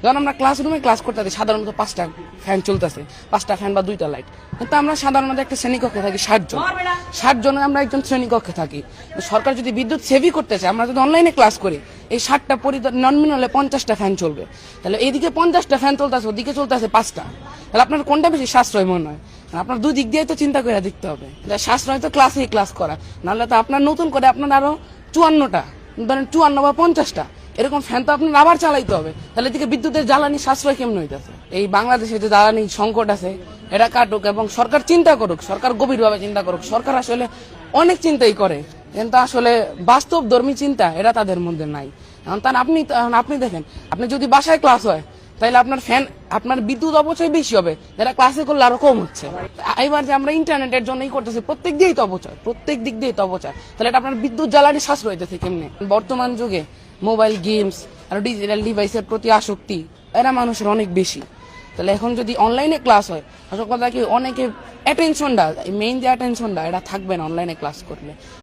যখন আমরা ক্লাসরুমে ক্লাস করতে থাকি সাধারণত 5টা ফ্যান চলতেছে, 5টা ফ্যান বা 2টা লাইট, কিন্তু আমরা সাধারণত একটা শ্রেণীকক্ষে থাকি 60 জন, 60 জনের আমরা একজন শ্রেণীকক্ষে থাকি। সরকার যদি বিদ্যুৎ সেভই করতে চায়, আমরা যদি অনলাইনে ক্লাস করি, এই 60টা নন মিলে 50টা ফ্যান চলবে, তাহলে এইদিকে 50টা ফ্যান চলতেছে, ওদিকে চলতেছে 5টা, তাহলে আপনার কোনটা বেশি সাশ্রয় মনে হয়? আপনার দুই দিক দিয়ে তো চিন্তা করে দেখতে হবে। সাশ্রয় তো ক্লাসেই ক্লাস করা, নাহলে তো আপনার নতুন করে আপনার আরো 54টা, ধরেন 54 বা 50টা এরকম ফ্যান তো আপনার আবার চালাইতে হবে, তাহলে এদিকে বিদ্যুতের জ্বালানি সাশ্রয় কেমন হইতেছে? এই বাংলাদেশে যে জ্বালানি সংকট আছে এটা কাটুক, এবং সরকার চিন্তা করুক, সরকার গভীরভাবে চিন্তা করুক। সরকার আসলে অনেক চিন্তাই করে, কিন্তু আসলে বাস্তব ধর্মী চিন্তা এটা তাদের মধ্যে নাই। এখন আপনি দেখেন, আপনি যদি বাসায় ক্লাস হয় তাহলে আপনার ফ্যান, আপনার বিদ্যুৎ অপচয় বেশি হবে, যেটা ক্লাসে করলে আরো কম হচ্ছে। এবার যে আমরা ইন্টারনেটের জন্যই করতেছি, প্রত্যেক দিক দিয়েই তো অপচয়, তাহলে এটা আপনার বিদ্যুৎ জ্বালানি সাশ্রয় হইতেছে কেমনে? বর্তমান যুগে মোবাইল গেমস আর ডিজিটাল ডিভাইসের প্রতি আসক্তি এরা মানুষের অনেক বেশি। তাহলে এখন যদি অনলাইনে ক্লাস হয়, আসল কথা কি, অনেকে অ্যাটেনশনটা, মেইন যে অ্যাটেনশনটা এটা থাকবে না অনলাইনে ক্লাস করলে।